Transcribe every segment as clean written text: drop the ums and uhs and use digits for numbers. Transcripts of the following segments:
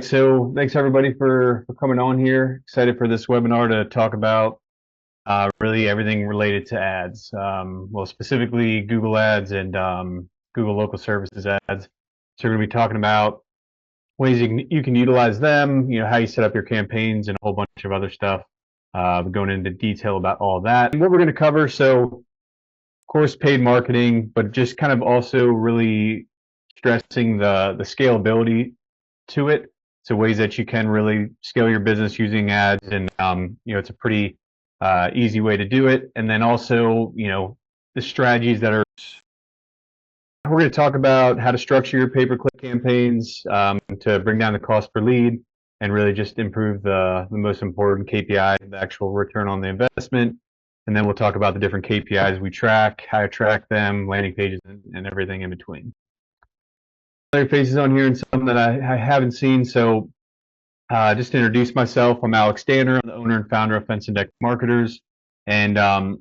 right, so thanks everybody for coming on here. Excited for this webinar to talk about really everything related to ads. Well, specifically Google Ads and Google Local Services ads. So we're going to be talking about ways you can utilize them, how you set up your campaigns and a whole bunch of other stuff. Going into detail about all that. And what we're going to cover, so of course paid marketing, but just kind of also really stressing the scalability to it. So ways that you can really scale your business using ads, and it's a pretty easy way to do it. And then also, the strategies that are. We're going to talk about how to structure your pay-per-click campaigns to bring down the cost per lead and really just improve the most important KPI, the actual return on the investment. And then we'll talk about the different KPIs we track, how to track them, landing pages, and everything in between. Other faces on here and some that I haven't seen. So just to introduce myself, I'm Alex Danner. I'm the owner and founder of Fence and Deck Marketers. And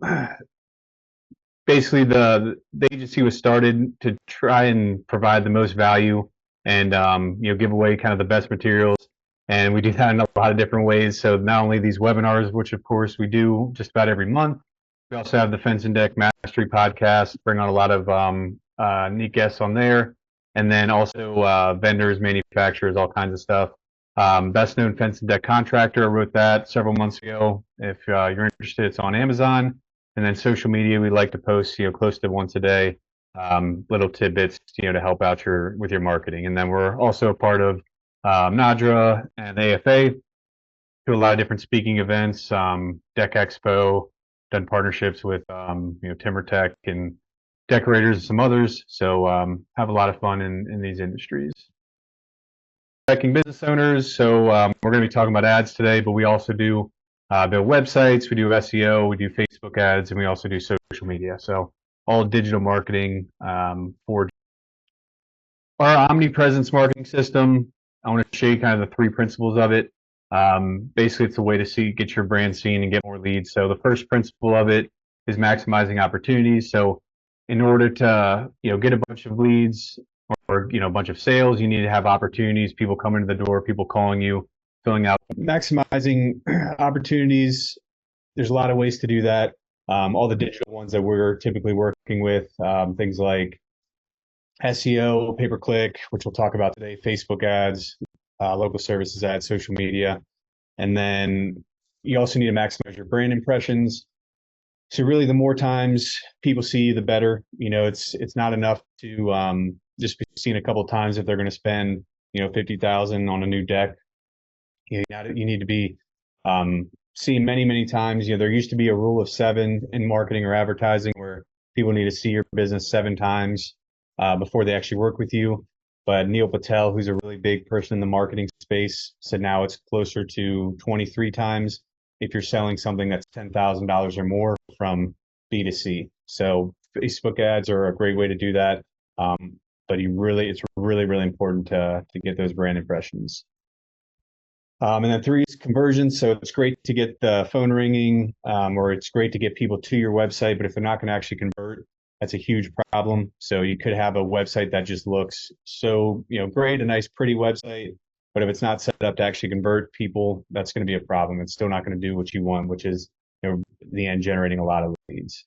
basically the agency was started to try and provide the most value and give away kind of the best materials. And we do that in a lot of different ways. So not only these webinars, which of course we do just about every month, we also have the Fence and Deck Mastery podcast, bring on a lot of neat guests on there. And then also vendors, manufacturers, all kinds of stuff. Best known fence and deck contractor. I wrote that several months ago. If you're interested, it's on Amazon. And then social media, we like to post, close to once a day, little tidbits, to help out with your marketing. And then we're also a part of NADRA and AFA, do a lot of different speaking events, Deck Expo, done partnerships with TimberTech and decorators and some others. So have a lot of fun in these industries. Tracking business owners. So we're going to be talking about ads today, but we also do build websites, we do SEO, we do Facebook ads, and we also do social media. So all digital marketing for our omnipresence marketing system. I want to show you kind of the three principles of it. Basically, it's a way to get your brand seen and get more leads. So the first principle of it is maximizing opportunities. So in order to get a bunch of leads or a bunch of sales, you need to have opportunities, people coming to the door, people calling you, filling out. Maximizing opportunities, there's a lot of ways to do that. All the digital ones that we're typically working with, things like SEO, pay-per-click, which we'll talk about today, Facebook ads, local services ads, social media. And then you also need to maximize your brand impressions. So really, the more times people see you, the better. It's not enough to just be seen a couple of times if they're going to spend $50,000 on a new deck. You need to be seen many times. There used to be a rule of 7 in marketing or advertising where people need to see your business 7 times before they actually work with you. But Neil Patel, who's a really big person in the marketing space, said now it's closer to 23 times if you're selling something that's $10,000 or more from B2C. So Facebook ads are a great way to do that. But it's really important to get those brand impressions. And then 3 is conversions. So it's great to get the phone ringing, or it's great to get people to your website, but if they're not going to actually convert, that's a huge problem. So you could have a website that just looks so, great, a nice, pretty website, but if it's not set up to actually convert people, that's going to be a problem. It's still not going to do what you want, which is, the end, generating a lot of leads.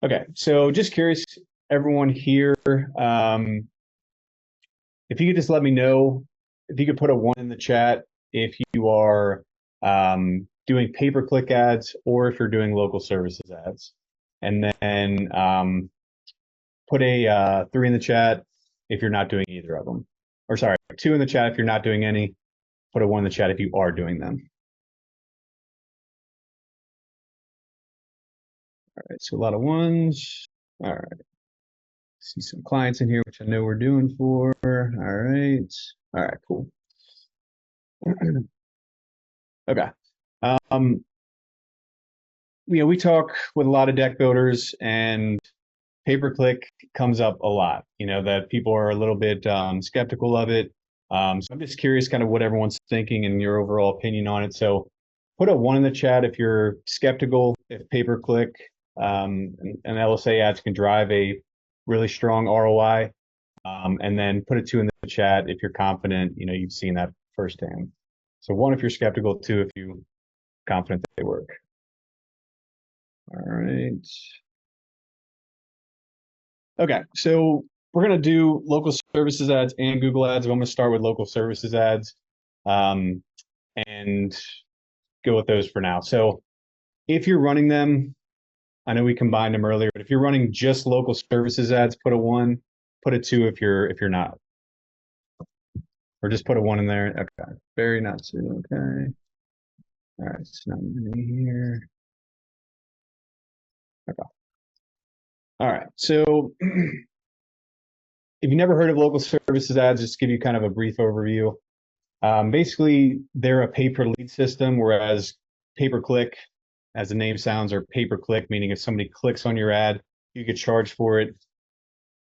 Okay, so just curious, everyone here, if you could just let me know, if you could put a 1 in the chat if you are doing pay-per-click ads or if you're doing local services ads. And then put a 3 in the chat if you're not doing either of them. Or sorry, 2 in the chat if you're not doing any. Put a 1 in the chat if you are doing them. All right, so a lot of 1s. All right. See some clients in here, which I know we're doing for. All right, cool. Okay. We talk with a lot of deck builders, and pay-per-click comes up a lot, that people are a little bit skeptical of it. So I'm just curious kind of what everyone's thinking and your overall opinion on it. So put a 1 in the chat if you're skeptical, if pay-per-click and LSA ads can drive a really strong ROI. and then put a 2 in the chat if you're confident, you've seen that firsthand. So 1 if you're skeptical, 2 if you're confident that they work. All right. Okay, so we're going to do local services ads and Google ads. I'm going to start with local services ads and go with those for now. So if you're running them, I know we combined them earlier, but if you're running just local services ads, put a 1, put a 2 if you're not. Or just put a 1 in there. Okay, very not 2. Okay. All right, it's not many here. Okay. All right, so if you've never heard of local services ads, just to give you kind of a brief overview. Basically, they're a pay-per-lead system, whereas pay-per-click, as the name sounds, are pay-per-click, meaning if somebody clicks on your ad, you get charged for it.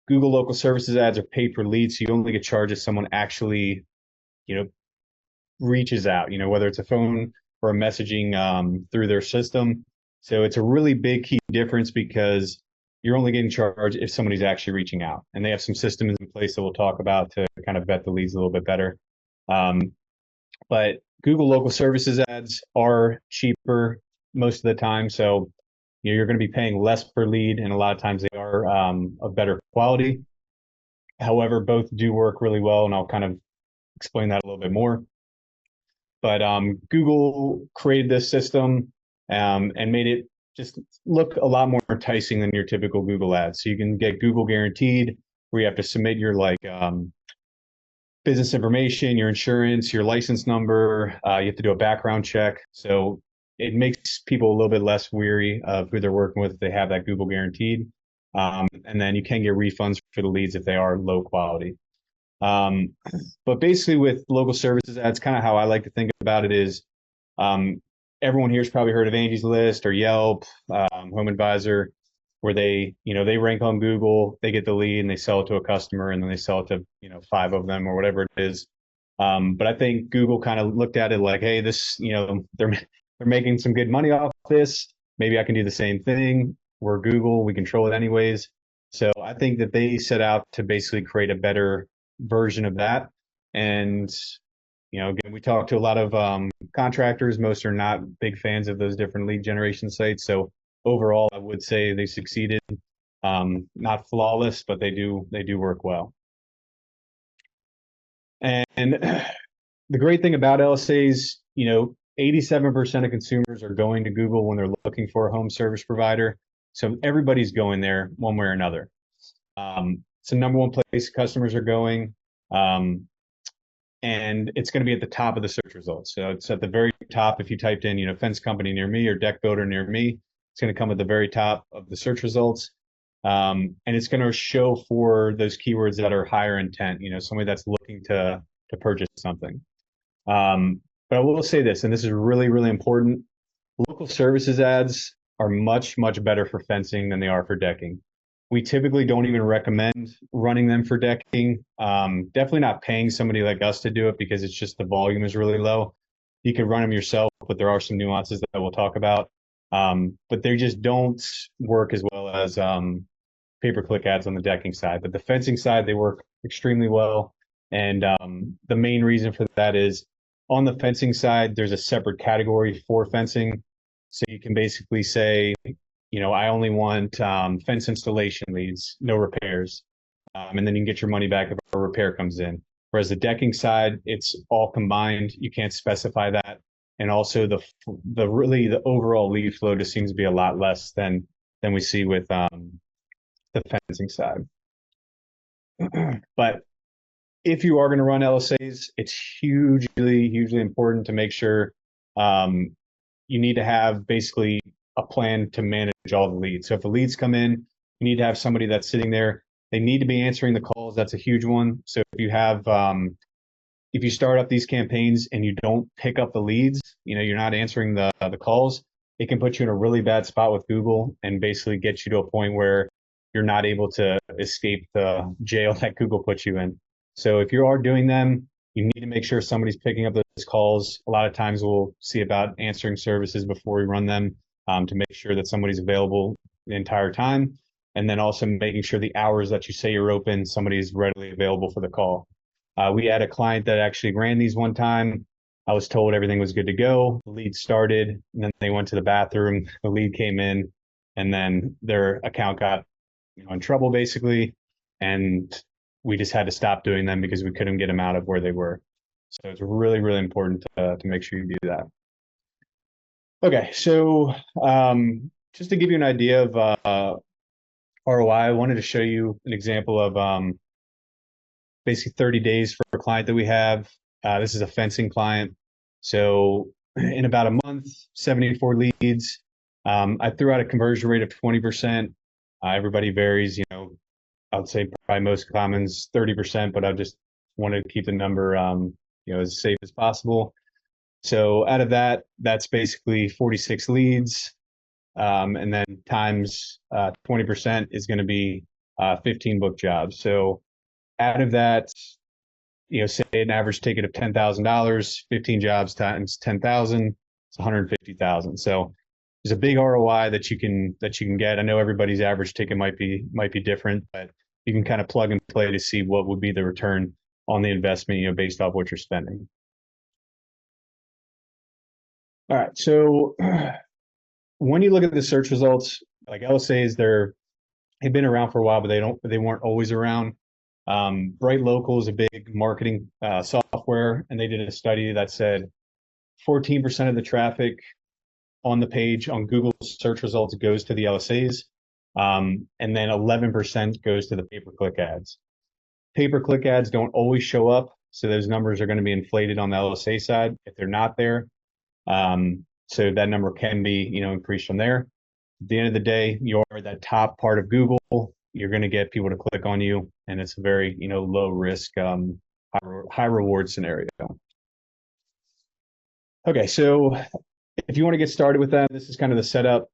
Google local services ads are pay-per-lead, so you only get charged if someone actually, reaches out, whether it's a phone or a messaging through their system. So it's a really big key difference because you're only getting charged if somebody's actually reaching out. And they have some systems in place that we'll talk about to kind of vet the leads a little bit better. But Google local services ads are cheaper most of the time. So you're going to be paying less per lead, and a lot of times they are of better quality. However, both do work really well, and I'll kind of explain that a little bit more. But Google created this system and made it just look a lot more enticing than your typical Google ads. So you can get Google guaranteed, where you have to submit your business information, your insurance, your license number. You have to do a background check. So it makes people a little bit less weary of who they're working with if they have that Google guaranteed. And then you can get refunds for the leads if they are low quality. But basically with local services ads, kind of how I like to think about it is everyone here has probably heard of Angie's List or Yelp, Home Advisor, where they rank on Google, they get the lead and they sell it to a customer, and then they sell it to 5 of them or whatever it is. But I think Google kind of looked at it like, hey, this they're making some good money off this. Maybe I can do the same thing. We're Google, we control it anyways. So I think that they set out to basically create a better version of that. And again, we talk to a lot of contractors. Most are not big fans of those different lead generation sites. So overall, I would say they succeeded. Not flawless, but they do work well. And the great thing about LSAs, 87% of consumers are going to Google when they're looking for a home service provider. So everybody's going there one way or another. It's the number one place customers are going. And it's going to be at the top of the search results. So it's at the very top. If you typed in, fence company near me or deck builder near me, it's going to come at the very top of the search results. And it's going to show for those keywords that are higher intent, somebody that's looking to purchase something. But I will say this, and this is really, really important. Local services ads are much, much better for fencing than they are for decking. We typically don't even recommend running them for decking. Definitely not paying somebody like us to do it because it's just the volume is really low. You can run them yourself, but there are some nuances that we'll talk about. But they just don't work as well as pay-per-click ads on the decking side. But the fencing side, they work extremely well. And the main reason for that is on the fencing side, there's a separate category for fencing. So you can basically say, I only want fence installation leads, no repairs. And then you can get your money back if a repair comes in. Whereas the decking side, it's all combined. You can't specify that. And also the overall lead flow just seems to be a lot less than we see with the fencing side. But if you are going to run LSAs, it's hugely important to make sure you need to have basically a plan to manage all the leads. So if the leads come in, you need to have somebody that's sitting there. They need to be answering the calls. That's a huge one. So if you have, if you start up these campaigns and you don't pick up the leads, you're not answering the calls, it can put you in a really bad spot with Google and basically get you to a point where you're not able to escape the jail that Google puts you in. So if you are doing them, you need to make sure somebody's picking up those calls. A lot of times we'll see about answering services before we run them to make sure that somebody's available the entire time. and then also making sure the hours that you say you're open, somebody is readily available for the call. We had a client that actually ran these one time. I was told everything was good to go. The lead started, and then they went to the bathroom. The lead came in, and then their account got in trouble basically, and we just had to stop doing them because we couldn't get them out of where they were. So it's really, really important to make sure you do that. Okay, so just to give you an idea of ROI, I wanted to show you an example of basically 30 days for a client that we have. This is a fencing client. So in about a month, 74 leads. I threw out a conversion rate of 20%. Everybody varies, I would say probably most commons 30%, but I just wanted to keep the number, as safe as possible. So out of that, that's basically 46 leads. And then times 20% is going to be 15 book jobs. So out of that, say an average ticket of $10,000, 15 jobs times 10,000, it's 150,000. So there's a big ROI that you can get. I know everybody's average ticket might be different, but you can kind of plug and play to see what would be the return on the investment, based off what you're spending. All right. So when you look at the search results, like LSAs, they've been around for a while, but they weren't always around. Bright Local is a big marketing software, and they did a study that said 14% of the traffic on the page on Google search results goes to the LSAs, and then 11% goes to the pay-per-click ads. Pay-per-click ads don't always show up, so those numbers are going to be inflated on the LSA side if they're not there. So that number can be, increased from there. At the end of the day, you're that top part of Google. You're going to get people to click on you, and it's a very, low risk, high reward scenario. Okay, so if you want to get started with that, this is kind of the setup.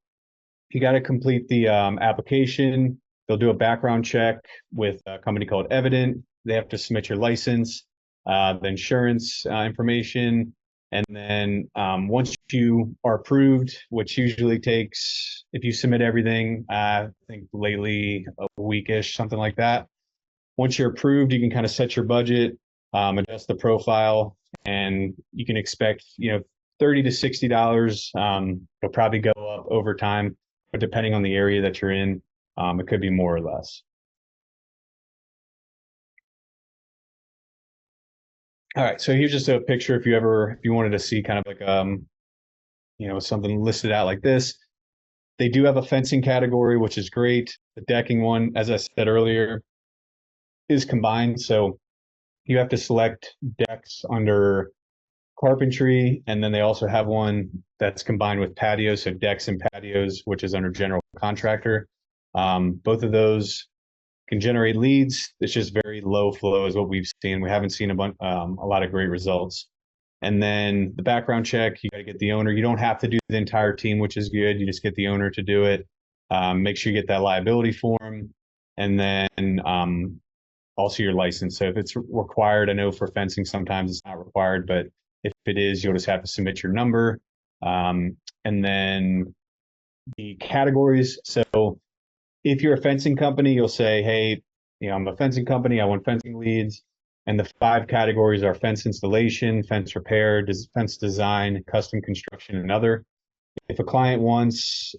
You got to complete the application. They'll do a background check with a company called Evident. They have to submit your license, the insurance information, and then once you are approved, which usually takes, if you submit everything, I think lately a weekish, something like that. Once you're approved, you can kind of set your budget, adjust the profile, and you can expect, $30 to $60. It'll probably go up over time, but depending on the area that you're in, it could be more or less. All right, so here's just a picture if you wanted to see kind of like something listed out like this. They do have a fencing category, which is great. The decking one, as I said earlier, is combined. So you have to select decks under carpentry, and then they also have one that's combined with patios, so decks and patios, which is under general contractor. Both of those can generate leads. It's just very low flow is what we've seen. We haven't seen a lot of great results. And then the background check, you got to get the owner. You don't have to do the entire team, which is good. You just get the owner to do it. Make sure you get that liability form, and then also your license. So if it's required, I know for fencing sometimes it's not required, but if it is, you'll just have to submit your number. And then the categories. So if you're a fencing company, you'll say, hey, I'm a fencing company. I want fencing leads. And the 5 categories are fence installation, fence repair, fence design, custom construction, and other. If a client wants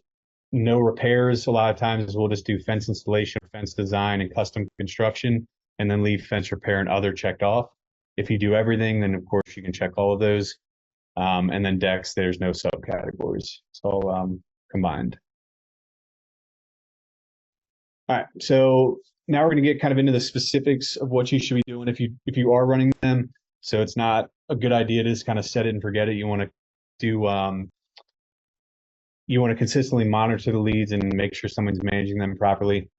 no repairs, a lot of times we'll just do fence installation, fence design, and custom construction, and then leave fence repair and other checked off. If you do everything, then of course you can check all of those. And then decks, there's no subcategories. It's all combined. All right, so now we're going to get kind of into the specifics of what you should be doing if you are running them. So it's not a good idea to just kind of set it and forget it. You want to do you want to consistently monitor the leads and make sure someone's managing them properly.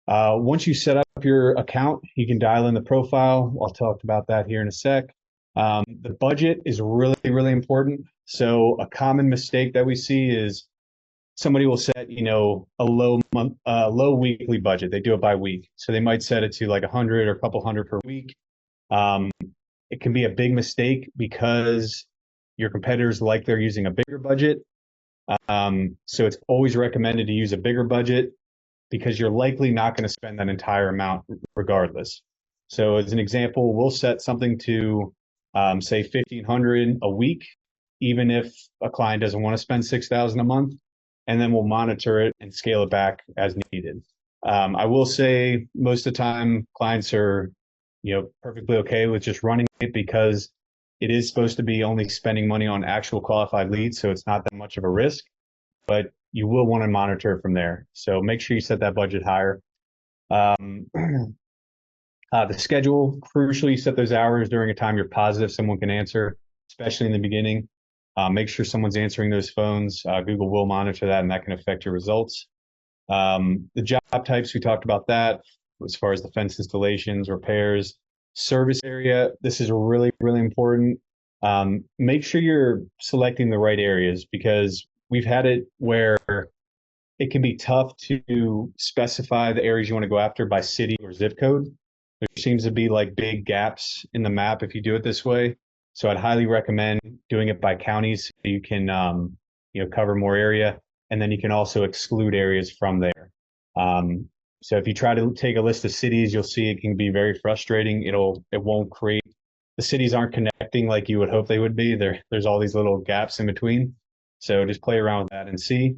Once you set up your account, you can dial in the profile. I'll talk about that here in a sec. The budget is really, really important. So a common mistake that we see is somebody will set, a low weekly budget. They do it by week. So they might set it to like 100 or a couple hundred per week. It can be a big mistake because your competitors they're using a bigger budget. So it's always recommended to use a bigger budget. because you're likely not going to spend that entire amount regardless. So as an example, we'll set something to say 1,500 a week, even if a client doesn't want to spend 6,000 a month, and then we'll monitor it and scale it back as needed. I will say most of the time clients are, perfectly okay with just running it because it is supposed to be only spending money on actual qualified leads, so it's not that much of a risk, but you will want to monitor it from there. So make sure you set that budget higher. The schedule, crucially, set those hours during a time you're positive someone can answer, especially in the beginning. Make sure someone's answering those phones. Google will monitor that, and that can affect your results. The job types, we talked about that as far as the fence installations, repairs, service area. This is really, really important. Make sure you're selecting the right areas because we've had it where it can be tough to specify the areas you want to go after by city or zip code. There seems to be like big gaps in the map if you do it this way. So I'd highly recommend doing it by counties so you can cover more area, and then you can also exclude areas from there. So if you try to take a list of cities, you'll see it can be very frustrating. It won't create, the cities aren't connecting like you would hope they would be. There's all these little gaps in between. So just play around with that and see.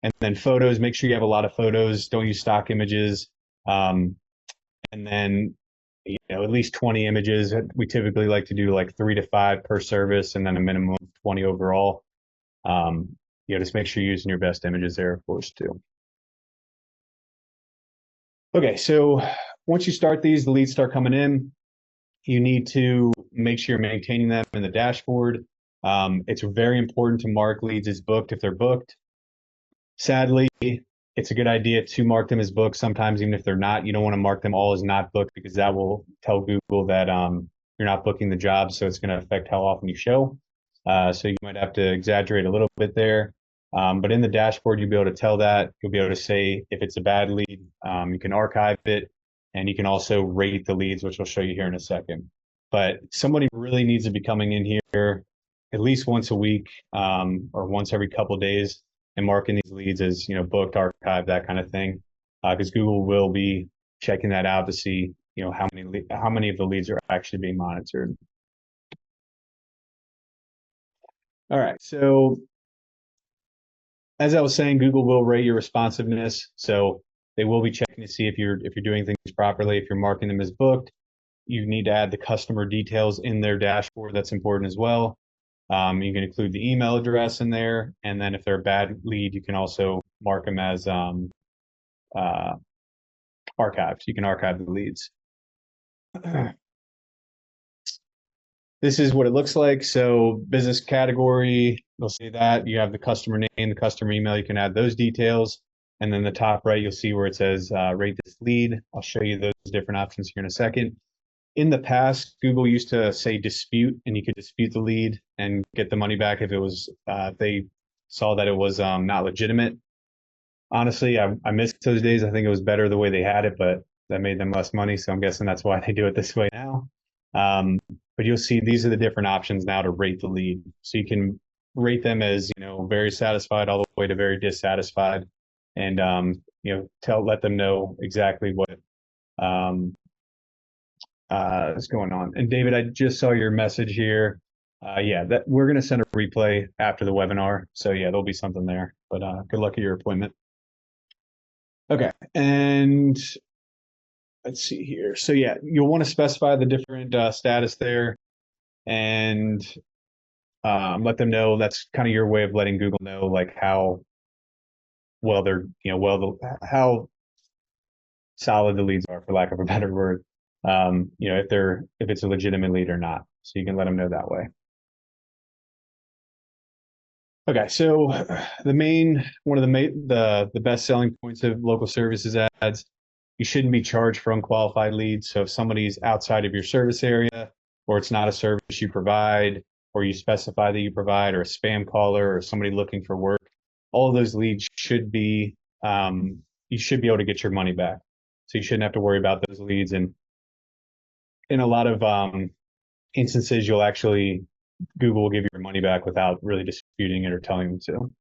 And then photos, make sure you have a lot of photos. Don't use stock images. And then at least 20 images. We typically like to do like 3 to 5 per service, and then a minimum of 20 overall. Just make sure you're using your best images there, of course, too. Okay, so once you start these, the leads start coming in. You need to make sure you're maintaining them in the dashboard. It's very important to mark leads as booked if they're booked. Sadly, it's a good idea to mark them as booked sometimes, even if they're not. You don't want to mark them all as not booked because that will tell Google that you're not booking the job, so it's going to affect how often you show. So you might have to exaggerate a little bit there. But in the dashboard, you'll be able to tell that. You'll be able to say if it's a bad lead, you can archive it, and you can also rate the leads, which I'll show you here in a second. But somebody really needs to be coming in here at least once a week or once every couple of days and marking these leads as booked, archived, that kind of thing, because Google will be checking that out to see how many of the leads are actually being monitored. All right, so as I was saying, Google will rate your responsiveness, so they will be checking to see if you're doing things properly. If you're marking them as booked, you need to add the customer details in their dashboard. That's important as well. You can include the email address in there, and then if they're a bad lead, you can also mark them as archived. You can archive the leads. This is what it looks like. So business category, you'll see that you have the customer name, the customer email. You can add those details. And then the top right, you'll see where it says rate this lead. I'll show you those different options here in a second. In the past, Google used to say dispute, and you could dispute the lead and get the money back if it was they saw that it was not legitimate. Honestly, I miss those days. I think it was better the way they had it, but that made them less money. So I'm guessing that's why they do it this way now. But you'll see these are the different options now to rate the lead. So you can rate them as very satisfied all the way to very dissatisfied, and let them know exactly what is going on. And David, I just saw your message here. Yeah, that we're going to send a replay after the webinar. So yeah, there'll be something there. But good luck at your appointment. Okay, and let's see here. So yeah, you'll want to specify the different status there, and let them know. That's kind of your way of letting Google know like how well they're, how solid the leads are, for lack of a better word. If it's a legitimate lead or not. So you can let them know that way. Okay, so one of the best selling points of local services ads, you shouldn't be charged for unqualified leads. So if somebody's outside of your service area, or it's not a service you provide, or you specify that you provide, or a spam caller, or somebody looking for work, all of those leads should be you should be able to get your money back. So you shouldn't have to worry about those leads. And in a lot of instances, Google will give you your money back without really disputing it or telling them to. All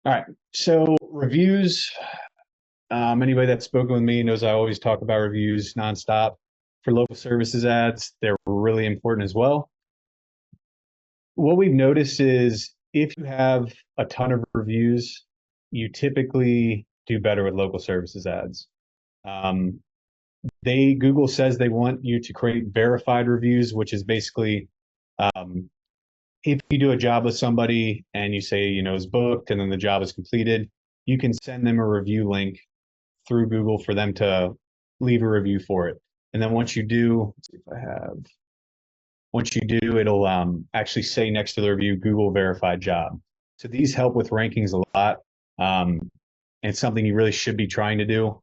right, so Reviews. Anybody that's spoken with me knows I always talk about reviews nonstop. For local services ads, they're really important as well. What we've noticed is if you have a ton of reviews, you typically do better with local services ads. Um, Google says they want you to create verified reviews, which is basically um, if you do a job with somebody and you say, it's booked and then the job is completed, you can send them a review link through Google for them to leave a review for it. And then once you do, let's see if I have, once you do, it'll actually say next to the review, Google verified job. So these help with rankings a lot. And it's something you really should be trying to do.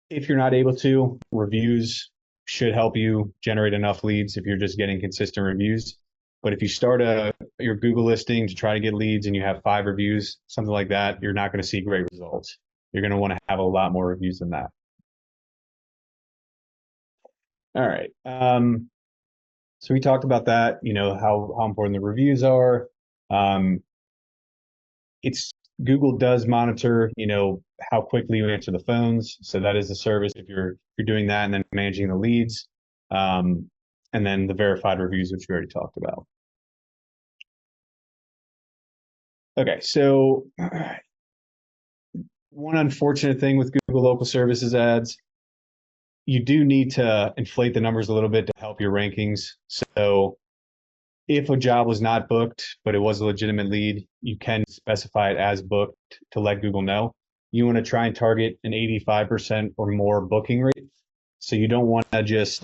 If you're not able to, reviews should help you generate enough leads if you're just getting consistent reviews. But if you start your Google listing to try to get leads and you have 5 reviews, something like that, you're not going to see great results. You're going to want to have a lot more reviews than that. All right. So we talked about that, how important the reviews are. It's Google does monitor, how quickly you answer the phones. So that is a service if you're doing that and then managing the leads. And then the verified reviews, which we already talked about. Okay, so one unfortunate thing with Google local services ads, you do need to inflate the numbers a little bit to help your rankings. So if a job was not booked, but it was a legitimate lead, you can specify it as booked to let Google know. You want to try and target an 85% or more booking rate. So you don't want to just,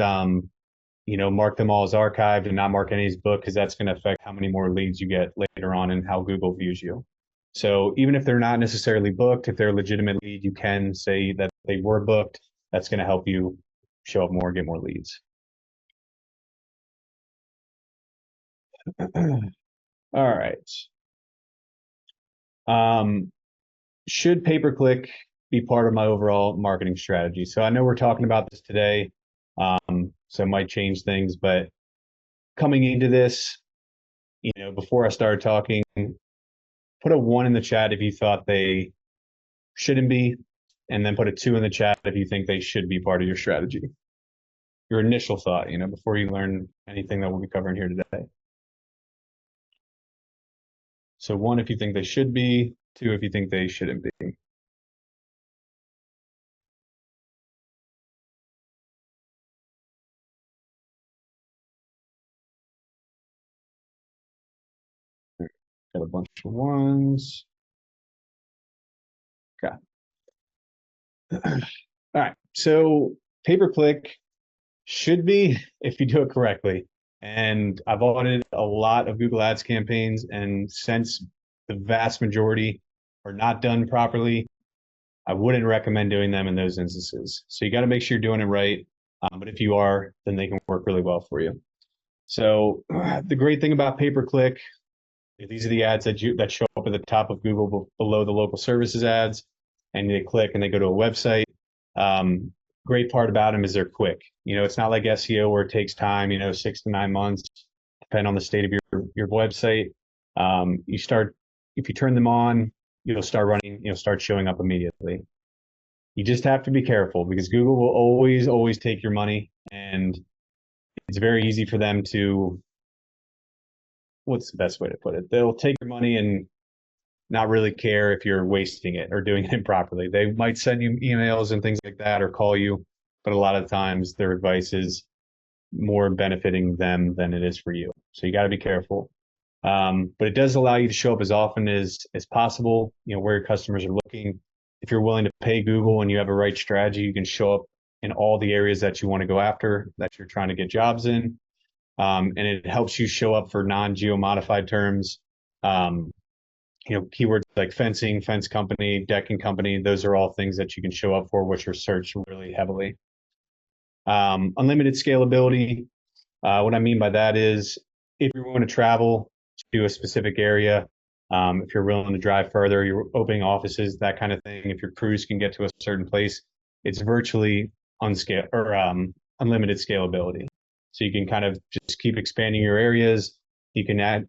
mark them all as archived and not mark any as booked, because that's going to affect how many more leads you get later on and how Google views you. So even if they're not necessarily booked, if they're a legitimate lead, you can say that they were booked. That's going to help you show up more, get more leads. All right. Should pay-per-click be part of my overall marketing strategy? So I know we're talking about this today, so it might change things, but coming into this, before I started talking, put a 1 in the chat if you thought they shouldn't be, and then put a 2 in the chat if you think they should be part of your strategy. Your initial thought, before you learn anything that we'll be covering here today. So 1 if you think they should be, 2 if you think they shouldn't be. Got a bunch of 1s. Okay. All right. So pay-per-click should be if you do it correctly. And I've audited a lot of Google Ads campaigns, and since the vast majority are not done properly, I wouldn't recommend doing them in those instances. So you got to make sure you're doing it right. But if you are, then they can work really well for you. So the great thing about pay-per-click, these are the ads that show up at the top of Google below the local services ads, and they click and they go to a website. Great part about them is they're quick. It's not like SEO where it takes time, 6 to 9 months, depending on the state of your website. If you turn them on, you'll start running, start showing up immediately. You just have to be careful because Google will always take your money, and it's very easy for them to, what's the best way to put it? They'll take your money and not really care if you're wasting it or doing it improperly. They might send you emails and things like that or call you, but a lot of times their advice is more benefiting them than it is for you. So you got to be careful. But it does allow you to show up as often as possible, where your customers are looking. If you're willing to pay Google and you have a right strategy, you can show up in all the areas that you want to go after, that you're trying to get jobs in. And it helps you show up for non-geo modified terms. Keywords like fencing, fence company, decking company, those are all things that you can show up for, which are searched really heavily. Unlimited scalability. What I mean by that is if you're willing to travel to a specific area, if you're willing to drive further, you're opening offices, that kind of thing. If your crews can get to a certain place, it's virtually unlimited scalability. So you can kind of just keep expanding your areas. You can add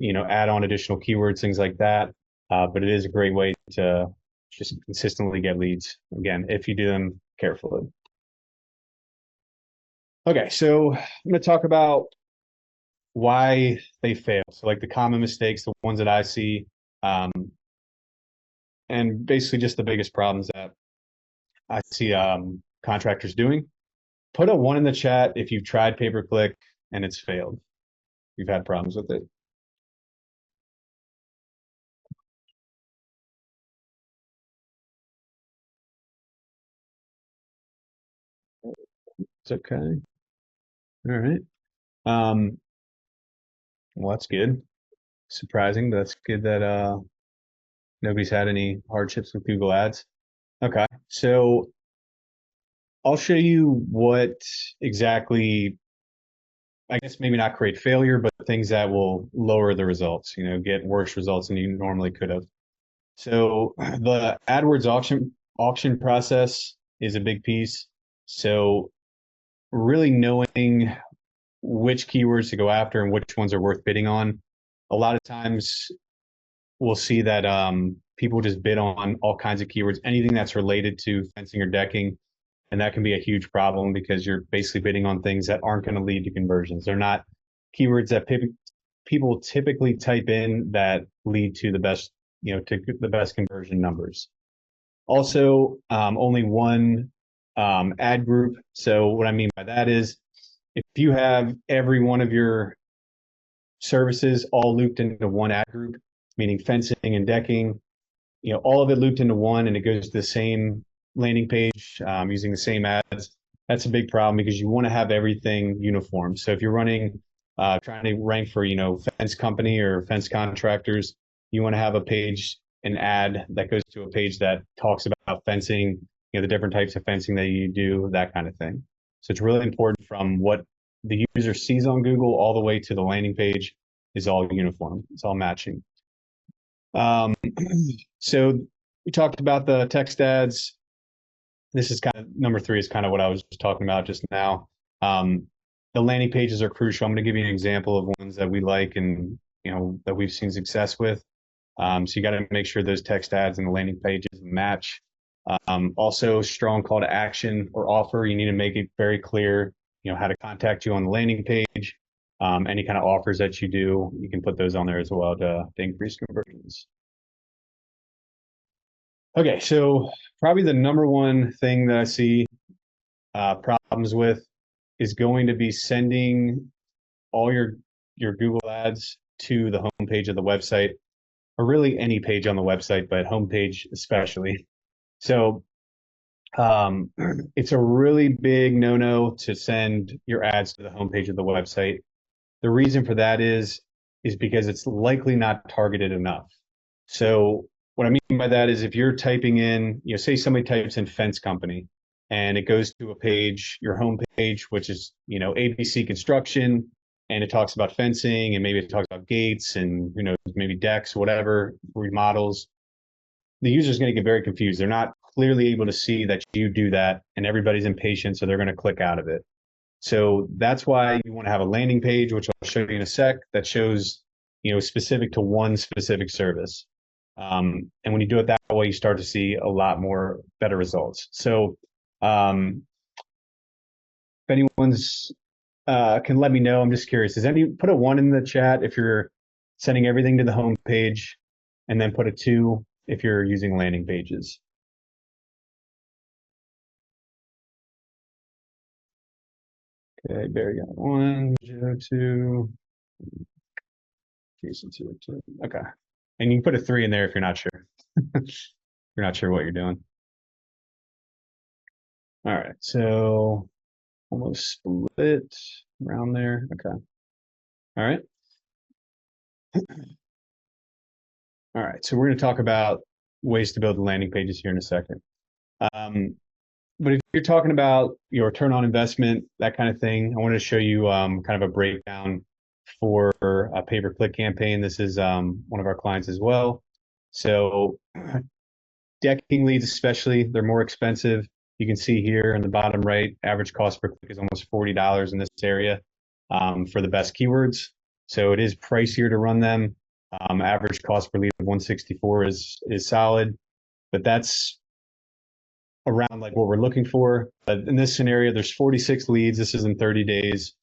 on additional keywords, things like that. But it is a great way to just consistently get leads. Again, if you do them carefully. Okay, so I'm going to talk about why they fail. So like the common mistakes, the ones that I see, um, and basically just the biggest problems that I see contractors doing. Put a 1 in the chat if you've tried pay-per-click and it's failed. You've had problems with it. It's okay. All right. Well, that's good. Surprising, but that's good that nobody's had any hardships with Google Ads. Okay, so I'll show you what exactly, I guess maybe not create failure, but things that will lower the results, get worse results than you normally could have. So the AdWords auction process is a big piece. So really knowing which keywords to go after and which ones are worth bidding on. A lot of times we'll see that people just bid on all kinds of keywords, anything that's related to fencing or decking. And that can be a huge problem because you're basically bidding on things that aren't going to lead to conversions. They're not keywords that people typically type in that lead to the best, to the best conversion numbers. Also, only one ad group. So what I mean by that is if you have every one of your services all looped into one ad group, meaning fencing and decking, all of it looped into one and it goes to the same landing page using the same ads, that's a big problem because you want to have everything uniform. So if you're running, trying to rank for, fence company or fence contractors, you want to have a page, an ad that goes to a page that talks about fencing, the different types of fencing that you do, that kind of thing. So it's really important from what the user sees on Google all the way to the landing page is all uniform. It's all matching. So we talked about the text ads. This is kind of number 3 is kind of what I was talking about just now. The landing pages are crucial. I'm going to give you an example of ones that we like and that we've seen success with. So you got to make sure those text ads and the landing pages match. Also, strong call to action or offer. You need to make it very clear, how to contact you on the landing page. Any kind of offers that you do, you can put those on there as well to increase conversions. Okay, so probably the number one thing that I see problems with is going to be sending all your Google ads to the homepage of the website, or really any page on the website, but homepage especially. So it's a really big no-no to send your ads to the homepage of the website. The reason for that is because it's likely not targeted enough. So what I mean by that is if you're typing in, say somebody types in fence company and it goes to a page, your home page, which is, ABC construction, and it talks about fencing and maybe it talks about gates and, maybe decks, whatever, remodels, the user is going to get very confused. They're not clearly able to see that you do that and everybody's impatient, so they're going to click out of it. So that's why you want to have a landing page, which I'll show you in a sec, that shows, specific to one specific service. And when you do it that way, you start to see a lot more better results. So if anyone's can let me know, I'm just curious. Put a 1 in the chat if you're sending everything to the home page, and then put a 2 if you're using landing pages. Okay, Barry got 1, Joe 2, Jason 2, 2. Okay. And you can put a 3 in there if you're not sure. You're not sure what you're doing. All right, so almost split around there. Okay. All right. All right, so we're going to talk about ways to build landing pages here in a second. But if you're talking about your return on investment, that kind of thing, I want to show you kind of a breakdown for a pay-per-click campaign. This is one of our clients as well. So decking leads especially, they're more expensive. You can see here in the bottom right, average cost per click is almost $40 in this area for the best keywords. So it is pricier to run them. Average cost per lead of 164 is solid. but that's around like what we're looking for. But in this scenario, there's 46 leads. This is in 30 days.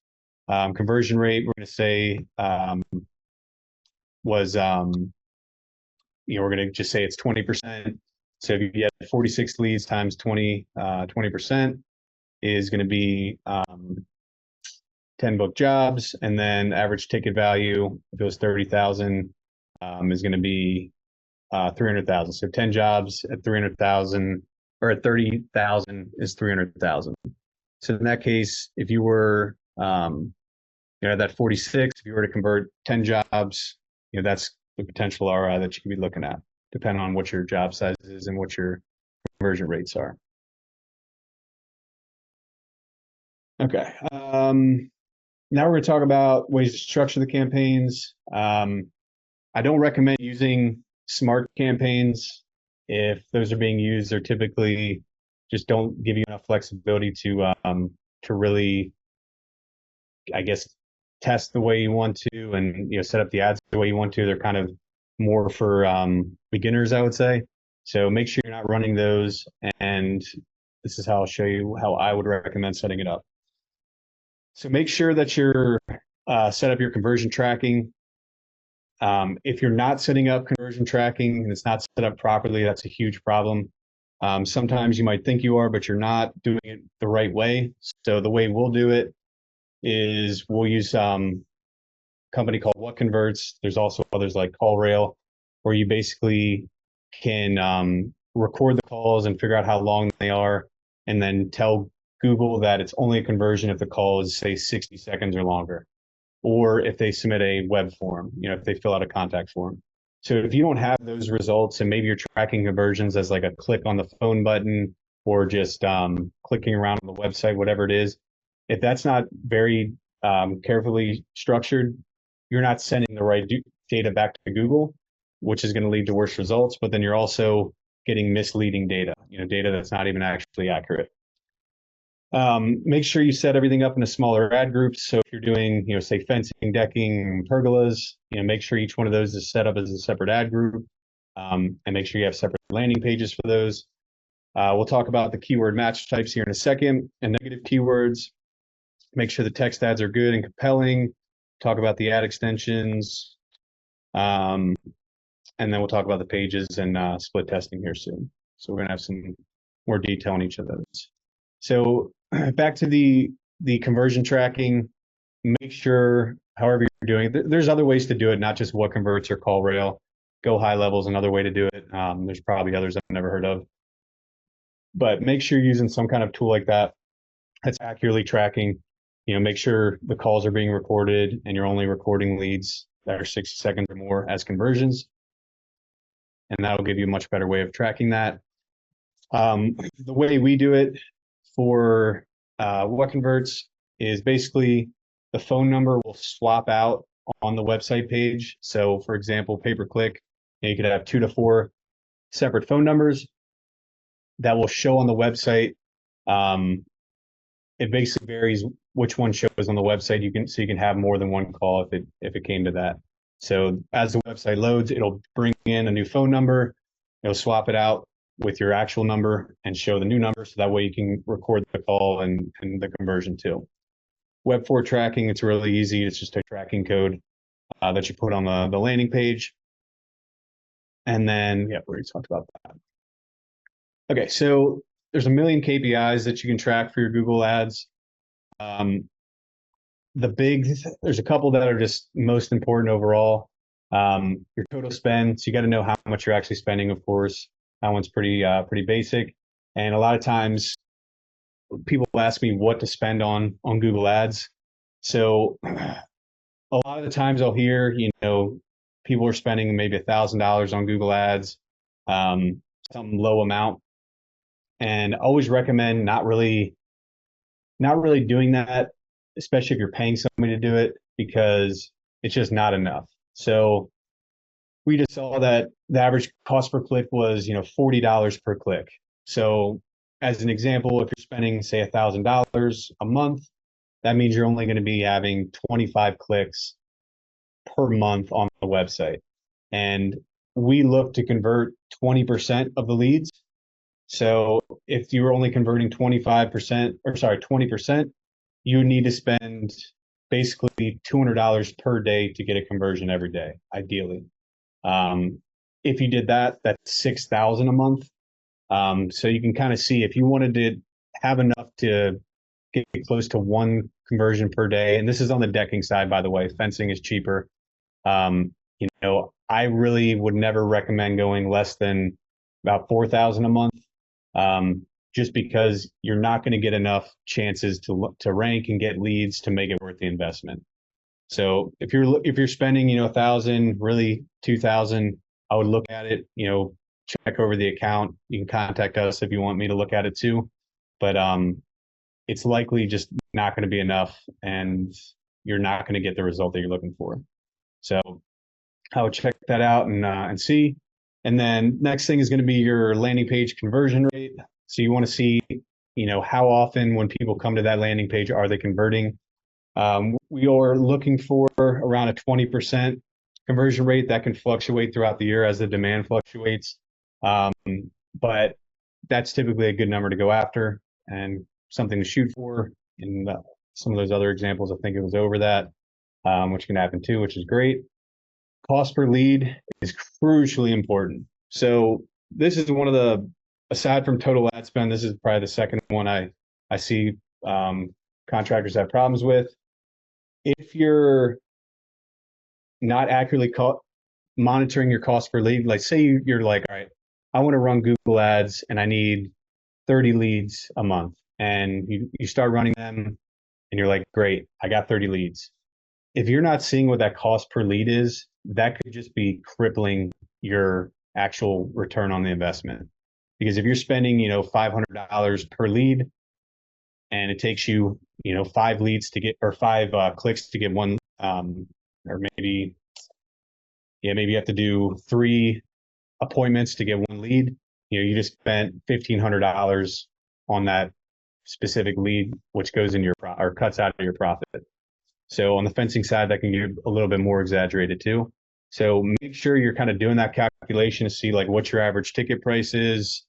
Conversion rate, we're going to say was, we're going to just say it's 20%. So if you get 46 leads times 20% is going to be 10 book jobs, and then average ticket value, if it was 30,000, is going to be 300,000. So 10 jobs at 300,000, or at 30,000 is 300,000. So in that case, if you were, that 46, if you were to convert 10 jobs, that's the potential ROI that you could be looking at, depending on what your job size is and what your conversion rates are. Okay. Now we're going to talk about ways to structure the campaigns. I don't recommend using smart campaigns. If those are being used, they're typically just don't give you enough flexibility to really, I guess, test the way you want to, and set up the ads the way you want to. They're kind of more for beginners, I would say. So make sure you're not running those. And this is how I'll show you how I would recommend setting it up. So make sure that you're set up your conversion tracking. If you're not setting up conversion tracking and it's not set up properly, that's a huge problem. Sometimes you might think you are, but you're not doing it the right way. So the way we'll do it is we'll use a company called What Converts. There's also others like CallRail, where you basically can record the calls and figure out how long they are, and then tell Google that it's only a conversion if the call is, say, 60 seconds or longer, or if they submit a web form, if they fill out a contact form. So if you don't have those results, and maybe you're tracking conversions as like a click on the phone button, or just clicking around on the website, whatever it is, if that's not very carefully structured, you're not sending the right data back to Google, which is going to lead to worse results. But then you're also getting misleading data, data that's not even actually accurate. Make sure you set everything up in a smaller ad groups. So if you're doing, say fencing, decking, pergolas, make sure each one of those is set up as a separate ad group, and make sure you have separate landing pages for those. We'll talk about the keyword match types here in a second, and negative keywords. Make sure the text ads are good and compelling. Talk about the ad extensions, and then we'll talk about the pages and split testing here soon. So we're going to have some more detail on each of those. So back to the conversion tracking, make sure, however you're doing it, there's other ways to do it, not just What Converts or CallRail. Go High Level is another way to do it. There's probably others I've never heard of. But make sure you're using some kind of tool like that that's accurately tracking. Make sure the calls are being recorded and you're only recording leads that are 60 seconds or more as conversions. And that'll give you a much better way of tracking that. The way we do it for What Converts is basically the phone number will swap out on the website page. So for example, pay-per-click, you could have 2 to 4 separate phone numbers that will show on the website. It basically varies which one shows on the website. So you can have more than one call if it came to that. So as the website loads, it'll bring in a new phone number. It'll swap it out with your actual number and show the new number. So that way you can record the call and the conversion too. Web4 tracking, it's really easy. It's just a tracking code that you put on the landing page. And then, we already talked about that. Okay, so there's a million KPIs that you can track for your Google ads. There's a couple that are just most important overall. Your total spend, so you got to know how much you're actually spending, of course. That one's pretty basic. And a lot of times people ask me what to spend on Google ads. So a lot of the times I'll hear, people are spending maybe $1,000 on Google ads, some low amount. And I always recommend not really doing that, especially if you're paying somebody to do it, because it's just not enough. So we just saw that the average cost per click was, $40 per click. So as an example, if you're spending, say, $1,000 a month, that means you're only going to be having 25 clicks per month on the website. And we look to convert 20% of the leads. So if you were only converting 25%, or sorry, 20%, you need to spend basically $200 per day to get a conversion every day, ideally. If you did that, that's 6,000 a month. So you can kind of see if you wanted to have enough to get close to one conversion per day, and this is on the decking side, by the way, fencing is cheaper. I really would never recommend going less than about 4,000 a month, just because you're not going to get enough chances to rank and get leads to make it worth the investment. So if you're spending 1,000, really 2,000, I would look at it. Check over the account. You can contact us if you want me to look at it too, but it's likely just not going to be enough, and you're not going to get the result that you're looking for. So I would check that out and see. And then next thing is going to be your landing page conversion rate. So you want to see, how often when people come to that landing page, are they converting? We are looking for around a 20% conversion rate. That can fluctuate throughout the year as the demand fluctuates. But that's typically a good number to go after and something to shoot for. In some of those other examples, I think it was over that, which can happen too, which is great. Cost per lead is crucially important. So this is one of the, aside from total ad spend, this is probably the second one I see contractors have problems with. If you're not accurately monitoring your cost per lead, like say you're like, all right, I want to run Google ads and I need 30 leads a month, and you start running them and you're like, great, I got 30 leads. If you're not seeing what that cost per lead is, that could just be crippling your actual return on the investment. Because if you're spending, $500 per lead, and it takes you, 5 leads to get, or 5 clicks to get one, or maybe you have to do 3 appointments to get one lead. You just spent $1,500 on that specific lead, which goes in your or cuts out of your profit. So on the fencing side, that can get a little bit more exaggerated too. So make sure you're kind of doing that calculation to see like what your average ticket price is,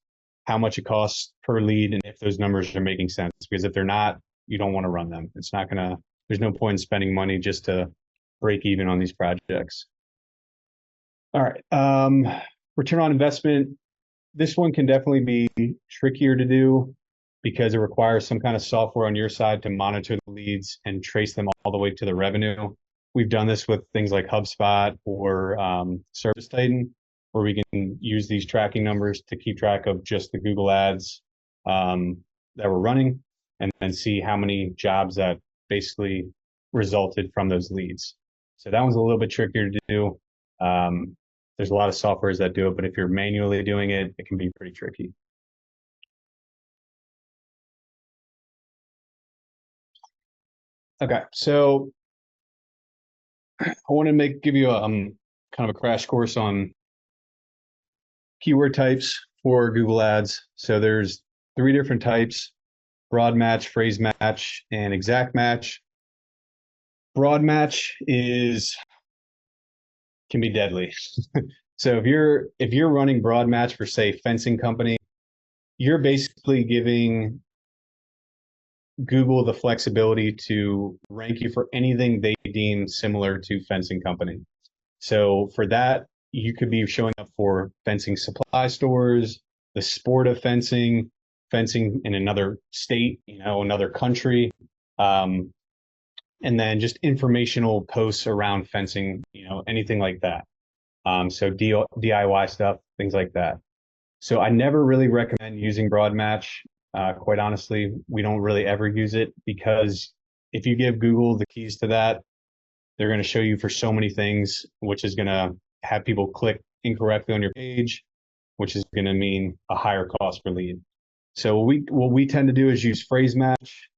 how much it costs per lead, and if those numbers are making sense. Because if they're not, you don't want to run them. There's no point in spending money just to break even on these projects. All right. Return on investment. This one can definitely be trickier to do because it requires some kind of software on your side to monitor the leads and trace them all the way to the revenue. We've done this with things like HubSpot or Service Titan, where we can use these tracking numbers to keep track of just the Google ads that we're running, and then see how many jobs that basically resulted from those leads. So that one's a little bit trickier to do. There's a lot of softwares that do it, but if you're manually doing it, it can be pretty tricky. Okay, so I want to give you a kind of a crash course on keyword types for Google Ads. So there's 3 different types: broad match, phrase match, and exact match. Broad match can be deadly. So if you're running broad match for, say, fencing company, you're basically giving Google the flexibility to rank you for anything they deem similar to fencing company. So for that, you could be showing up for fencing supply stores, the sport of fencing, fencing in another state, another country, and then just informational posts around fencing, anything like that. So DIY stuff, things like that. So I never really recommend using broad match. Quite honestly, we don't really ever use it, because if you give Google the keys to that, they're going to show you for so many things, which is going to have people click incorrectly on your page, which is going to mean a higher cost per lead. So what we tend to do is use phrase match.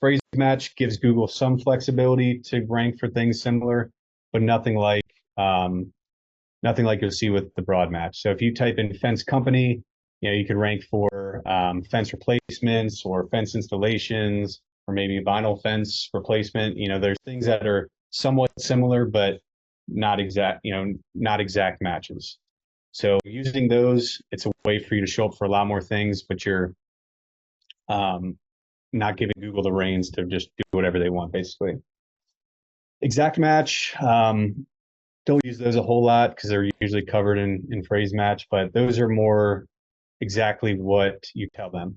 Phrase match gives Google some flexibility to rank for things similar, but nothing like you'll see with the broad match. So if you type in fence company, you could rank for fence replacements or fence installations, or maybe vinyl fence replacement. There's things that are somewhat similar, but not exact matches. So using those, it's a way for you to show up for a lot more things, but you're not giving Google the reins to just do whatever they want, basically. Exact match, don't use those a whole lot because they're usually covered in phrase match, but those are more exactly what you tell them.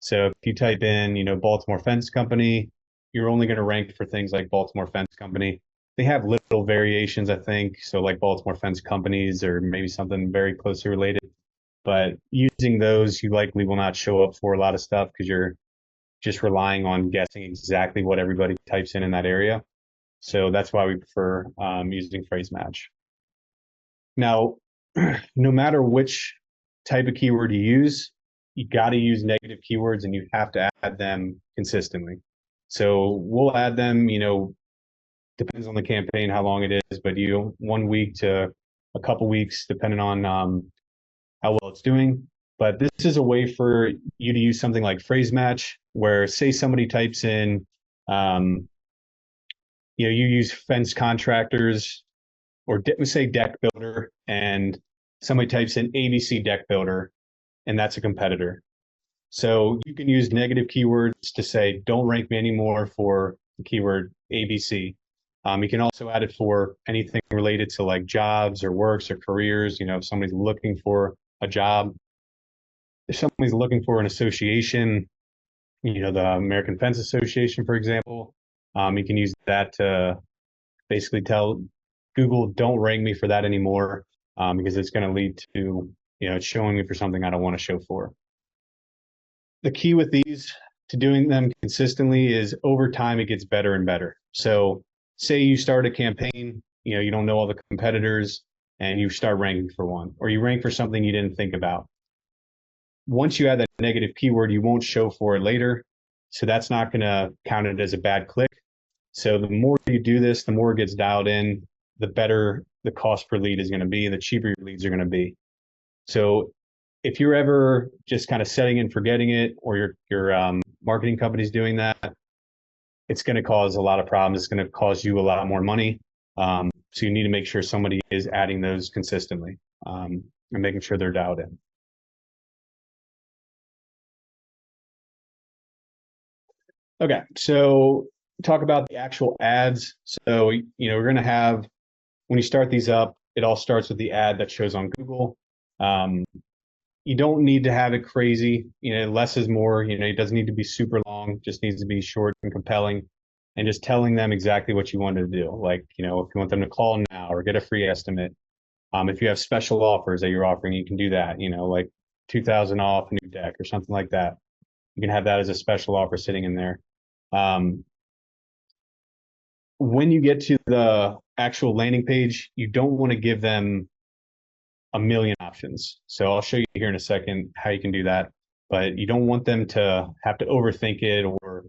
So if you type in, Baltimore Fence Company, you're only going to rank for things like Baltimore Fence Company. They have little variations, I think. So like Baltimore Fence Companies or maybe something very closely related. But using those, you likely will not show up for a lot of stuff because you're just relying on guessing exactly what everybody types in that area. So that's why we prefer using phrase match. Now, no matter which type of keyword you use, you got to use negative keywords and you have to add them consistently. So we'll add them, depends on the campaign, how long it is, but 1 week to a couple weeks, depending on how well it's doing. But this is a way for you to use something like phrase match, where say somebody types in, you use fence contractors or say deck builder, and somebody types in ABC deck builder, and that's a competitor. So you can use negative keywords to say, don't rank me anymore for the keyword ABC. You can also add it for anything related to like jobs or works or careers. If somebody's looking for a job, if somebody's looking for an association, the American Fence Association, for example, you can use that to basically tell Google, don't rank me for that anymore, because it's going to lead to, it's showing me for something I don't want to show for. The key with these to doing them consistently is over time, it gets better and better. So say you start a campaign, you don't know all the competitors and you start ranking for one, or you rank for something you didn't think about. Once you add that negative keyword, you won't show for it later. So that's not going to count it as a bad click. So the more you do this, the more it gets dialed in, the better the cost per lead is going to be, the cheaper your leads are going to be. So if you're ever just kind of setting and forgetting it, or your marketing company's doing that, it's going to cause a lot of problems. It's going to cause you a lot more money. So you need to make sure somebody is adding those consistently, and making sure they're dialed in. Okay, so talk about the actual ads. So, we're going to have, when you start these up, it all starts with the ad that shows on Google. You don't need to have it crazy. Less is more. It doesn't need to be super long. Just needs to be short and compelling, and just telling them exactly what you want to do. Like, if you want them to call now or get a free estimate. If you have special offers that you're offering, you can do that. Like 2,000 off a new deck or something like that. You can have that as a special offer sitting in there. When you get to the actual landing page, you don't want to give them a million options. So I'll show you here in a second how you can do that. But you don't want them to have to overthink it or,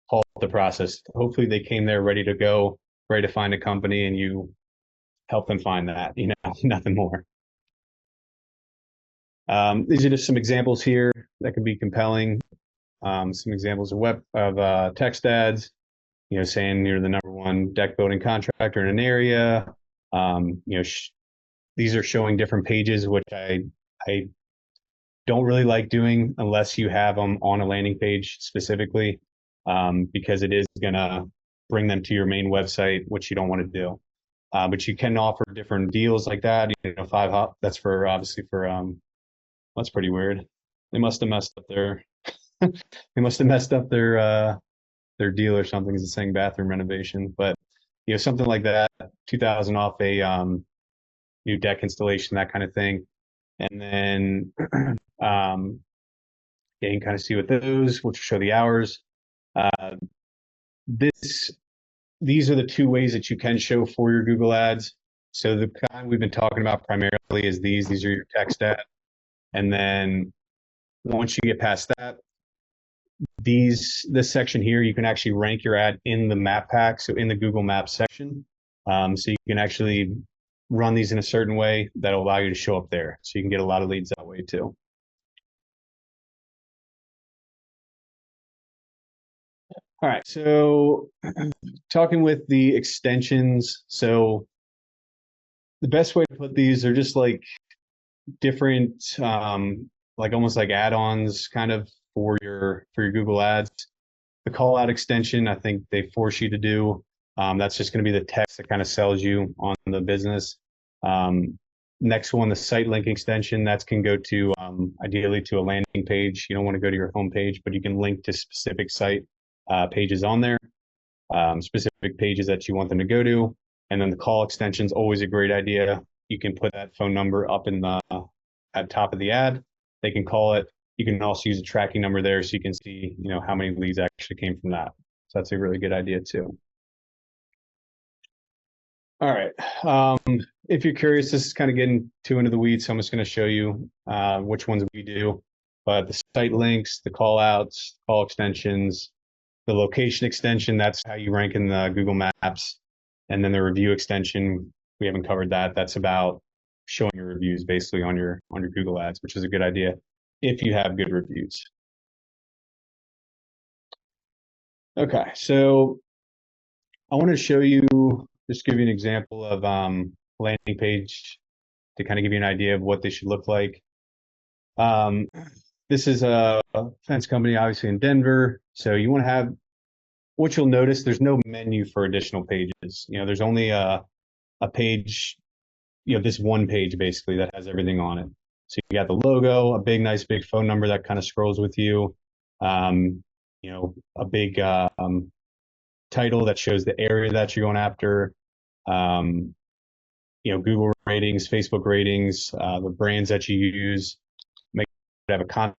halt the process. Hopefully they came there ready to go, ready to find a company, and you help them find that, nothing more. These are just some examples here that could be compelling. Some examples of text ads, saying you're the number one deck building contractor in an area. These are showing different pages, which I don't really like doing unless you have them on a landing page specifically, because it is going to bring them to your main website, which you don't want to do. But you can offer different deals like that. That's for obviously for that's pretty weird. They must have messed up their their deal or something. Is saying bathroom renovation, but something like that. 2,000 off a new deck installation, that kind of thing. And then you can kind of see what those, which will show the hours. These are the two ways that you can show for your Google ads. So the kind we've been talking about primarily is these are your text ads. And then once you get past that, this section here, you can actually rank your ad in the map pack. So in the Google Maps section. So you can actually run these in a certain way that'll allow you to show up there. So you can get a lot of leads that way too. All right, so talking with the extensions. So the best way to put these are just like different like almost like add-ons kind of for your Google Ads. The call out extension, I think they force you to do. That's just going to be the text that kind of sells you on the business. Next one, the site link extension, that can go to ideally to a landing page. You don't want to go to your home page, but you can link to specific site pages on there, specific pages that you want them to go to. And then the call extension is always a great idea. You can put that phone number up in the at top of the ad. They can call it. You can also use a tracking number there so you can see, how many leads actually came from that. So that's a really good idea too. All right. If you're curious, this is kind of getting too into the weeds, so I'm just going to show you which ones we do. But the site links, the call outs, call extensions, the location extension, that's how you rank in the Google Maps. And then the review extension, we haven't covered that. That's about showing your reviews basically on your Google Ads, which is a good idea if you have good reviews. Okay, so I want to show you, just give you an example of landing page to kind of give you an idea of what they should look like. This is a fence company, obviously in Denver. So you want to have, what you'll notice, there's no menu for additional pages. There's only a page, this one page basically that has everything on it. So you got the logo, a big, nice big phone number that kind of scrolls with you. A big title that shows the area that you're going after. Google ratings, Facebook ratings, the brands that you use. Make sure to have a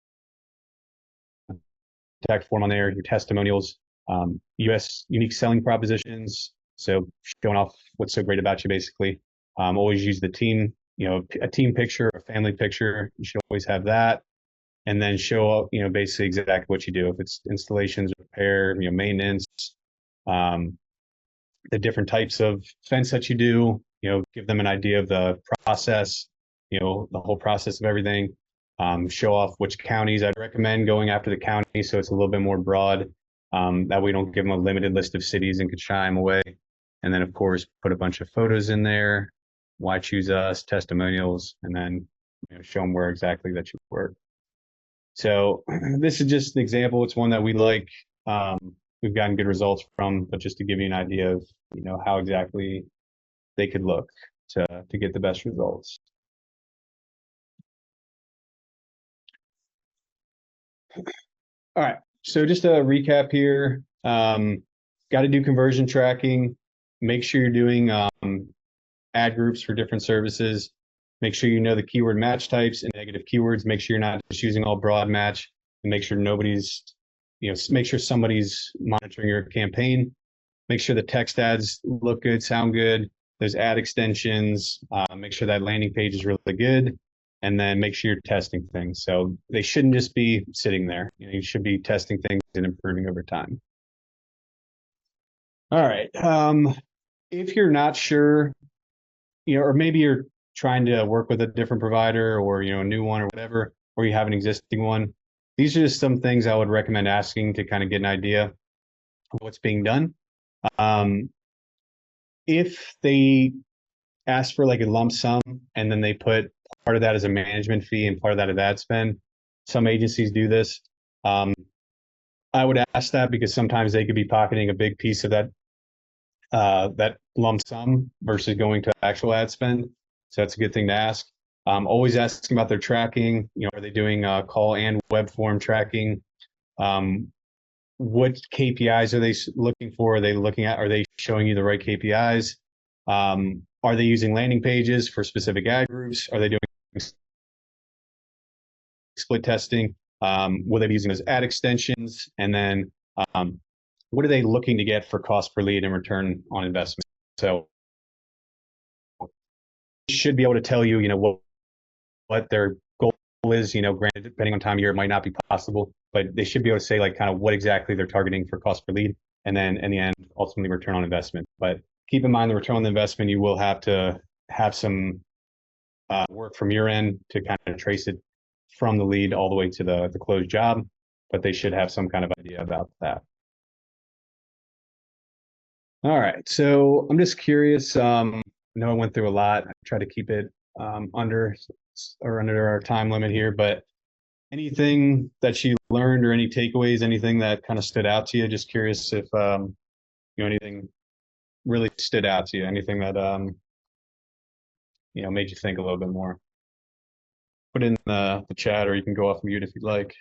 contact form on there, your testimonials, US unique selling propositions. So showing off what's so great about you, basically. Always use the team, a team picture, a family picture. You should always have that. And then show, basically exactly what you do. If it's installations, repair, maintenance, the different types of fence that you do, give them an idea of the process, the whole process of everything. Show off which counties. I'd recommend going after the county so it's a little bit more broad. That way, don't give them a limited list of cities and could shy them away. And then, of course, put a bunch of photos in there. Why choose us? Testimonials, and then show them where exactly that you work. So this is just an example. It's one that we like. We've gotten good results from, but just to give you an idea of how exactly they could look to get the best results. All right. So just a recap here. Got to do conversion tracking. Make sure you're doing ad groups for different services. Make sure you know the keyword match types and negative keywords. Make sure you're not just using all broad match, and make sure nobody's, make sure somebody's monitoring your campaign. Make sure the text ads look good, sound good. There's ad extensions. Make sure that landing page is really good. And then make sure you're testing things. So they shouldn't just be sitting there. You should be testing things and improving over time. All right. If you're not sure, or maybe you're trying to work with a different provider or, a new one or whatever, or you have an existing one, these are just some things I would recommend asking to kind of get an idea of what's being done. If they ask for like a lump sum and then they put part of that as a management fee and part of that as ad spend, some agencies do this. I would ask that because sometimes they could be pocketing a big piece of that that lump sum versus going to actual ad spend. So that's a good thing to ask. Always asking about their tracking. Are they doing call and web form tracking? What KPIs are they looking for? Are they showing you the right KPIs? Are they using landing pages for specific ad groups? Are they doing split testing? Will they be using those ad extensions? And then what are they looking to get for cost per lead and return on investment? So should be able to tell you, what their goal is. Granted, depending on time of year, it might not be possible, but they should be able to say like kind of what exactly they're targeting for cost per lead, and then in the end, ultimately return on investment. But keep in mind the return on the investment, you will have to have some work from your end to kind of trace it from the lead all the way to the closed job, but they should have some kind of idea about that. All right, so I'm just curious. I know I went through a lot. I try to keep it under are under our time limit here, but anything that she learned or any takeaways, anything that kind of stood out to you? Just curious if anything really stood out to you, anything that made you think a little bit more. Put in the chat, or you can go off mute if you'd like.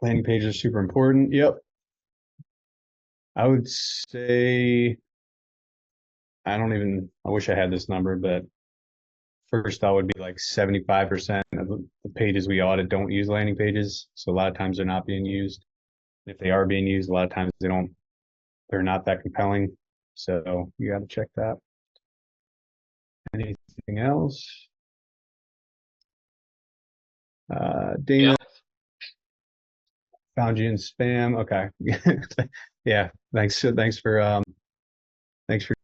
Landing pages are super important. Yep. I would say, I wish I had this number, but first thought would be like 75% of the pages we audit don't use landing pages. So a lot of times they're not being used. If they are being used, a lot of times they're not that compelling. So you got to check that. Anything else? Dana, found you in spam. Okay. Yeah. Thanks for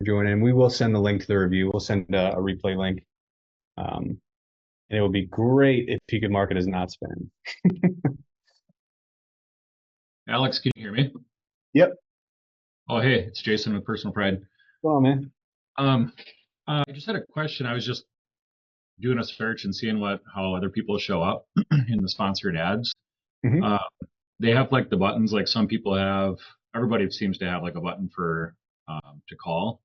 joining. We will send the link to the review. We'll send a replay link. And it would be great if you could mark it as not spam. Alex, can you hear me? Yep. Oh, hey, it's Jason with Personal Pride. Oh, man. I just had a question. I was just doing a search and seeing how other people show up in the sponsored ads. Mm-hmm. They have like the buttons, like some people have, everybody seems to have like a button for to call,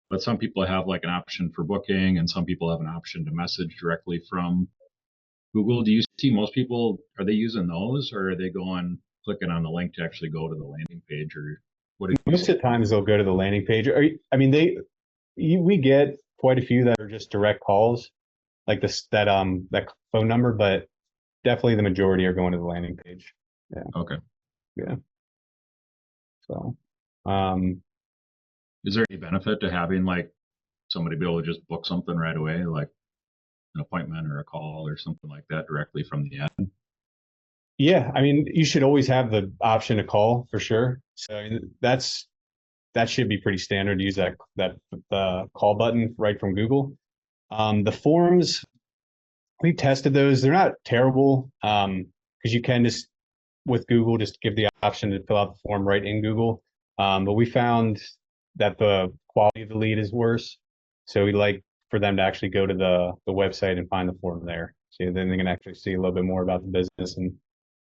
but some people have like an option for booking, and some people have an option to message directly from Google. Do you see most people, are they using those, or are they clicking on the link to actually go to the landing page, or what? Most of the times they'll go to the landing page. We get quite a few that are just direct calls, like that phone number, but definitely the majority are going to the landing page. Yeah. Okay. Yeah. So, is there any benefit to having like somebody be able to just book something right away, like an appointment or a call or something like that directly from the ad? Yeah, you should always have the option to call for sure. So that should be pretty standard. Use the call button right from Google. The forms, we tested those. They're not terrible because you can just with Google just give the option to fill out the form right in Google. But we found that the quality of the lead is worse. So we like for them to actually go to the website and find the form there. So then they can actually see a little bit more about the business and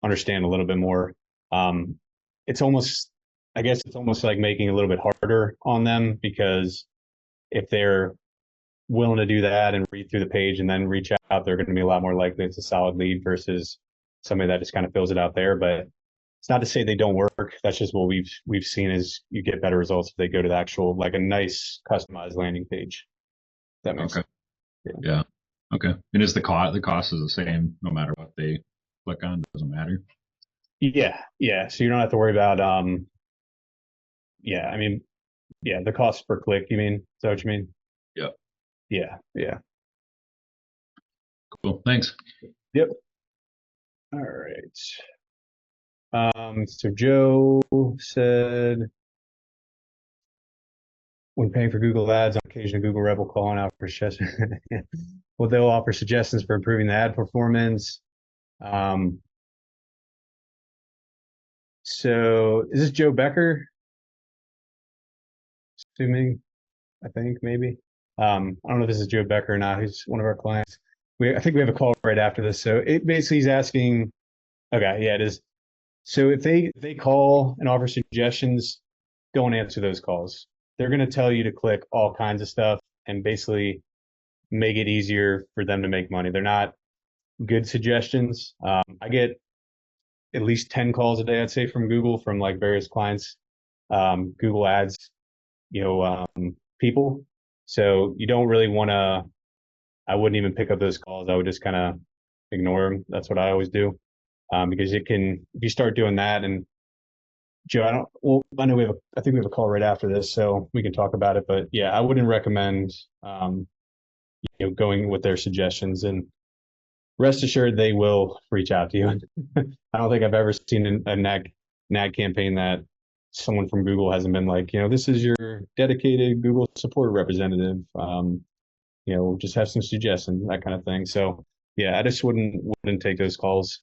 understand a little bit more. It's almost like making it a little bit harder on them, because if they're willing to do that and read through the page and then reach out, they're going to be a lot more likely it's a solid lead versus somebody that just kind of fills it out there. But it's not to say they don't work. That's just what we've seen is you get better results if they go to the actual, like a nice customized landing page. That makes sense. Yeah. Okay. And is the cost is the same no matter what they click on? Doesn't matter. Yeah. So you don't have to worry about the cost per click, you mean? Is that what you mean? Yeah. Yeah. Cool. Thanks. Yep. All right. So Joe said, when paying for Google ads, on occasion, Google Rep will call out for suggestions. Well, they'll offer suggestions for improving the ad performance. So is this Joe Becker? Assuming, I think maybe. I don't know if this is Joe Becker or not. He's one of our clients. I think we have a call right after this. So it basically he's asking. Okay, yeah, it is. So if they call and offer suggestions, don't answer those calls. They're going to tell you to click all kinds of stuff and basically make it easier for them to make money. They're not good suggestions. I get at least 10 calls a day, I'd say, from Google, from like various clients, Google ads, people. So you don't really want to, I wouldn't even pick up those calls. I would just kind of ignore them. That's what I always do. Because if you start doing that, and Joe, I know I think we have a call right after this, so we can talk about it. But yeah, I wouldn't recommend, going with their suggestions, and rest assured they will reach out to you. I don't think I've ever seen a nag campaign that someone from Google hasn't been like, this is your dedicated Google support representative. Just have some suggestions, that kind of thing. So yeah, I just wouldn't take those calls.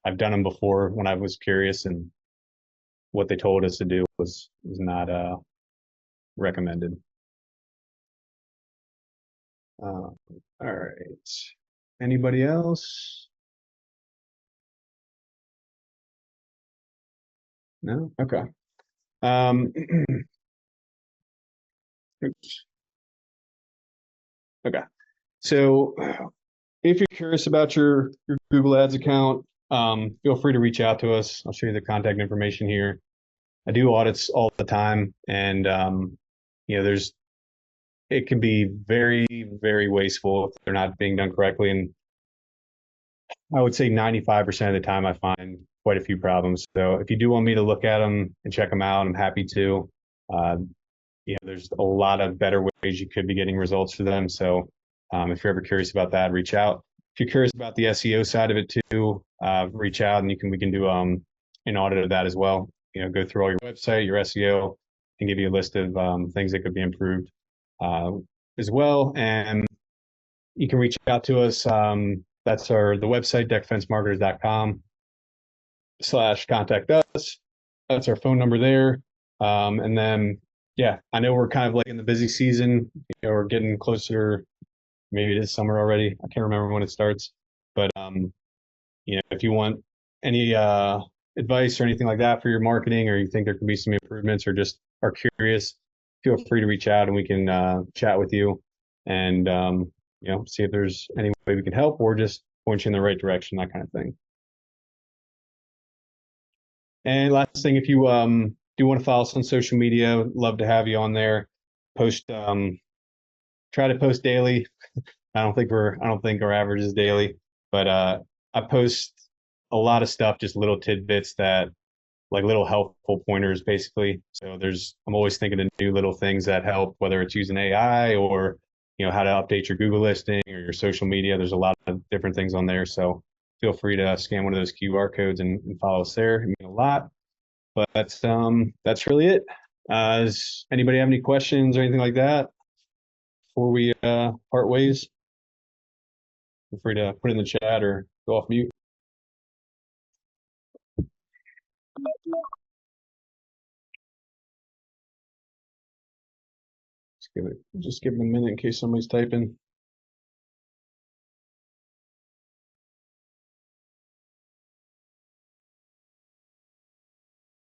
I've done them before when I was curious, and what they told us to do was not recommended. All right. Anybody else? No? Okay. Oops. Okay. So if you're curious about your Google Ads account, feel free to reach out to us. I'll show you the contact information here. I do audits all the time, and it can be very, very wasteful if they're not being done correctly. And I would say 95% of the time I find quite a few problems. So if you do want me to look at them and check them out, I'm happy to. There's a lot of better ways you could be getting results for them. So if you're ever curious about that, reach out. If you're curious about the SEO side of it too, reach out and we can do an audit of that as well. Go through all your website, your SEO, and give you a list of things that could be improved as well. And you can reach out to us. That's the website, deckfencemarketers.com/contact us. That's our phone number there. And then, yeah, I know we're kind of like in the busy season. We're getting closer. Maybe it is summer already. I can't remember when it starts. But, if you want any advice or anything like that for your marketing, or you think there could be some improvements, or just are curious, feel free to reach out and we can chat with you and, see if there's any way we can help or just point you in the right direction, that kind of thing. And last thing, if you do want to follow us on social media, love to have you on there. Post, try to post daily. I don't think our average is daily, but I post a lot of stuff, just little tidbits that, like little helpful pointers, basically. So I'm always thinking of new little things that help, whether it's using AI or how to update your Google listing or your social media. There's a lot of different things on there. So feel free to scan one of those QR codes and follow us there. It means a lot. But that's really it. Does anybody have any questions or anything like that before we part ways? Feel free to put it in the chat or go off mute. Just give it a minute in case somebody's typing.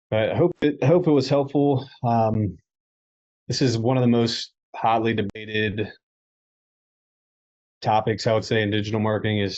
But I hope it was helpful. This is one of the most hotly debated topics, I would say, in digital marketing is